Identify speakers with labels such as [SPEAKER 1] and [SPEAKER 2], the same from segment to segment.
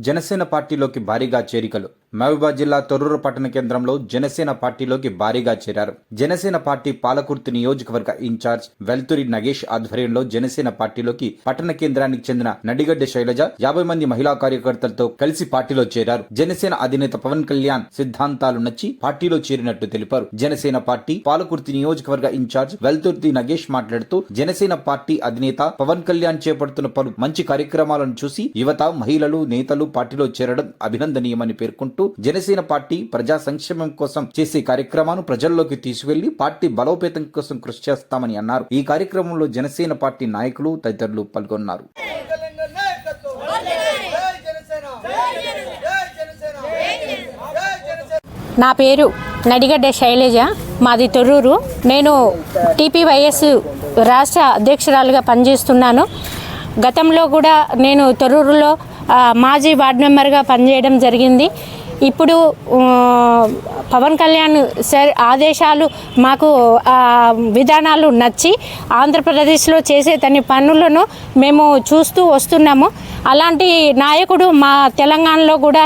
[SPEAKER 1] జనసేన పార్టీలోకి భారీగా చేరికలు. మహబూబాబాద్ జిల్లా తొర్రూరు పట్టణ కేంద్రంలో జనసేన పార్టీలోకి భారీగా చేరారు. జనసేన పార్టీ పాలకుర్తి నియోజకవర్గ ఇన్ఛార్జ్ వెల్తురి నగేష్ ఆధ్వర్యంలో జనసేన పార్టీలోకి పట్టణ కేంద్రానికి చెందిన నడిగడ్డ శైలజ 50 మంది మహిళా కార్యకర్తలతో కలిసి పార్టీలో చేరారు. జనసేన అధినేత పవన్ కళ్యాణ్ సిద్ధాంతాలు నచ్చి పార్టీలో చేరినట్టు తెలిపారు. జనసేన పార్టీ పాలకుర్తి నియోజకవర్గ ఇన్ఛార్జ్ వెల్తురి నగేష్ మాట్లాడుతూ జనసేన పార్టీ అధినేత పవన్ కళ్యాణ్ చేపడుతున్న పలు మంచి కార్యక్రమాలను చూసి యువత, మహిళలు, నేతలు పార్టీలో చేరడం అభినందనీయమని పేర్కొంటూ జనసేన పార్టీ ప్రజా సంక్షేమం కోసం చేసే కార్యక్రమాలను ప్రజల్లోకి తీసుకెళ్లి పార్టీ బలోపేతం కోసం కృషి చేస్తామని అన్నారు. ఈ కార్యక్రమంలో జనసేన పార్టీ నాయకులు తదితరులు పాల్గొన్నారు.
[SPEAKER 2] నా పేరు నడిగడ్డ శైలజ, మాది తొర్రూరు. నేను టీపీవైఎస్ రాష్ట్ర అధ్యక్షురాలుగా పనిచేస్తున్నాను. గతంలో కూడా నేను తొర్రూరులో మాజీ వార్డు మెంబర్గా పనిచేయడం జరిగింది. ఇప్పుడు పవన్ కళ్యాణ్ సార్ ఆదేశాలు మాకు విధానాలు నచ్చి ఆంధ్రప్రదేశ్లో చేసే తన పనులను మేము చూస్తూ వస్తున్నాము. అలాంటి నాయకుడు మా తెలంగాణలో కూడా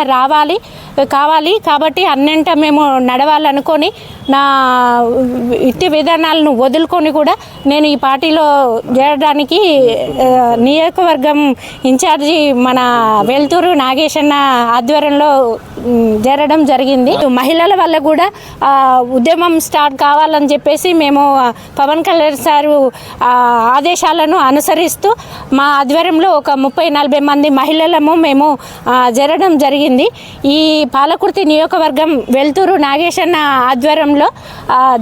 [SPEAKER 2] కావాలి కాబట్టి అన్నింట మేము నడవాలనుకొని నా ఇట్టి విధానాలను వదులుకొని కూడా నేను ఈ పార్టీలో చేరడానికి నియోజకవర్గం ఇన్ఛార్జి మన వెల్తూరు నాగేశన్న ఆధ్వర్యంలో చేరడం జరిగింది. మహిళల వల్ల కూడా ఉద్యమం స్టార్ట్ కావాలని చెప్పేసి మేము పవన్ కళ్యాణ్ సారు ఆదేశాలను అనుసరిస్తూ మా ఆధ్వర్యంలో ఒక 30-40 మంది మహిళలము మేము చేరడం జరిగింది. ఈ పాలకుర్తి నియోజకవర్గం వెల్తూరు నాగేశన్న ఆధ్వర్యంలో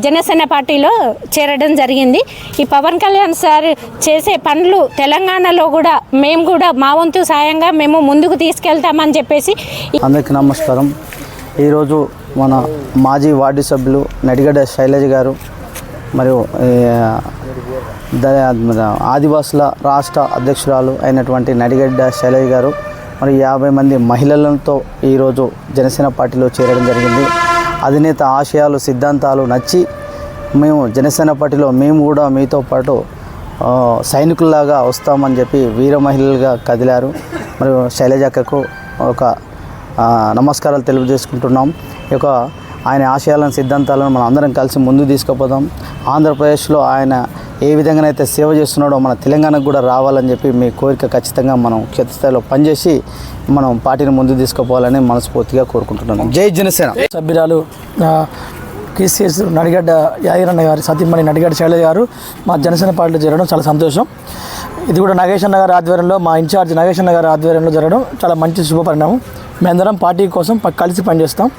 [SPEAKER 2] జనసేన పార్టీలో చేరడం జరిగింది. ఈ పవన్ కళ్యాణ్ సార్ చేసే పనులు తెలంగాణలో కూడా మేము కూడా మా వంతు సాయంగా మేము ముందుకు తీసుకెళ్తామని చెప్పేసి.
[SPEAKER 3] అందరికీ నమస్కారం. ఈరోజు మన మాజీ వార్డు సభ్యులు నడిగడ్డ శైలజ గారు మరియు ఆదివాసుల రాష్ట్ర అధ్యక్షురాలు అయినటువంటి నడిగడ్డ శైలజ గారు మరి 50 మంది మహిళలతో ఈరోజు జనసేన పార్టీలో చేరడం జరిగింది. అధినేత ఆశయాలు, సిద్ధాంతాలు నచ్చి మేము జనసేన పార్టీలో మేము కూడా మీతో పాటు సైనికుల్లాగా వస్తామని చెప్పి వీర మహిళలుగా కదిలారు. మరియు శైలజక్కకు ఒక నమస్కారాలు తెలియజేసుకుంటున్నాం. ఈ యొక్క ఆయన ఆశయాలను, సిద్ధాంతాలను మనం అందరం కలిసి ముందుకు తీసుకుపోదాం. ఆంధ్రప్రదేశ్లో ఆయన ఏ విధంగానైతే సేవ చేస్తున్నాడో మన తెలంగాణకు కూడా రావాలని చెప్పి మీ కోరిక ఖచ్చితంగా మనం క్షేత్రస్థాయిలో పనిచేసి మనం పార్టీని ముందుకు తీసుకుపోవాలని మనస్ఫూర్తిగా కోరుకుంటున్నాను. జై జనసేన.
[SPEAKER 4] సభ్యురాలు కేసీఎస్ నడిగడ్డ యాదగిరన్న గారి సతీమణి నడిగడ్డ శైలజ గారు మా జనసేన పార్టీలో చేరడం చాలా సంతోషం. ఇది కూడా నాగేశన్న గారి ఆధ్వర్యంలో, మా ఇన్ఛార్జ్ నాగేశన్న గారి ఆధ్వర్యంలో జరగడం చాలా మంచి శుభపరిణామం. మేమందరం పార్టీ కోసం కలిసి పనిచేస్తాం.